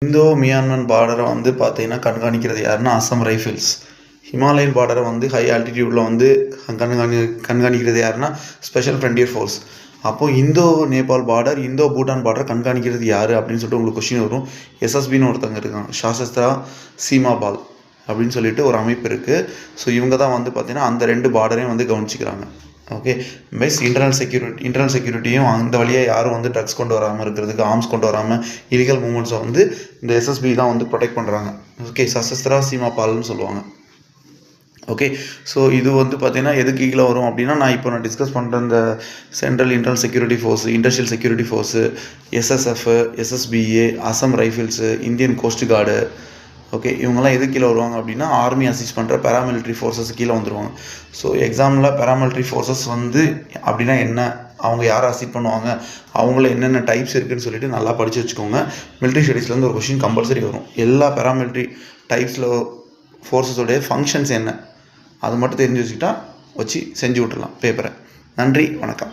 இந்தோ Myanmar பார்டரை வந்து பார்த்தீங்கன்னா கண்காணிக்கிறது யாருன்னா அஸ்ஸாம் ரைஃபிள்ஸ். ஹிமாலயன் பார்டரை வந்து ஹை ஆல்டிடியூடில் வந்து கண்காணிக்கிறது யாருன்னா ஸ்பெஷல் ஃப்ரண்டியர் ஃபோர்ஸ். அப்போது இந்தோ நேபாள் பார்டர், இந்தோ பூட்டான் பார்டரை கண்காணிக்கிறது யார் அப்படின்னு சொல்லிட்டு உங்களுக்கு கொஸ்டின் வரும். எஸ்எஸ்பின்னு ஒருத்தவங்க இருக்காங்க, சசஸ்த்ரா சீமா பால் அப்படின்னு சொல்லிட்டு ஒரு அமைப்பு இருக்குது. ஸோ இவங்க தான் வந்து பார்த்திங்கன்னா அந்த 2 பார்டரையும் வந்து கவனிச்சிக்கிறாங்க. ஓகே, பெஸ்ட் இன்டர்னல் செக்யூரிட்டியும் அந்த வழியாக யாரும் வந்து ட்ரக்ஸ் கொண்டு வராமல் இருக்கிறதுக்கு, ஆர்ம்ஸ் கொண்டு வராமல் இலீகல் மூமெண்ட்ஸை வந்து இந்த எஸ்எஸ்பி தான் வந்து ப்ரொடெக்ட் பண்ணுறாங்க. ஓகே, சசஸ்த்ரா சீமா பால்னு சொல்லுவாங்க. ஓகே, ஸோ இது வந்து பார்த்திங்கன்னா எதுக்கு கீழே வரும் அப்படின்னா, நான் டிஸ்கஸ் பண்ணுற இந்த central internal security force, industrial security force, SSF, SSBA, Assam rifles, Indian coast guard, okay, இவங்கெல்லாம் எது கீழே வருவாங்க அப்படின்னா ஆர்மி அசிஸ்ட் பண்ணுற பேராமிலிட்ரி ஃபோர்ஸஸ் கீழே வந்துடுவாங்க. ஸோ எக்ஸாமில் பேராமிலிட்ரி ஃபோர்ஸஸ் வந்து அப்படின்னா என்ன, அவங்க யாரை அசிஸ்ட் பண்ணுவாங்க, அவங்கள என்னென்ன டைப்ஸ் இருக்குதுன்னு சொல்லிட்டு நல்லா படித்து வச்சுக்கோங்க. மிலிட்ரி ஸ்டடீஸ்லேருந்து ஒரு கொஷின் கம்பல்சரி வரும். எல்லா பேராமிலிட்ரி டைப்ஸில் ஃபோர்ஸஸோடைய ஃபங்க்ஷன்ஸ் என்ன, அது மட்டும் தெரிஞ்சு வச்சுக்கிட்டா வச்சு செஞ்சு விட்டுடலாம் பேப்பரை. நன்றி, வணக்கம்.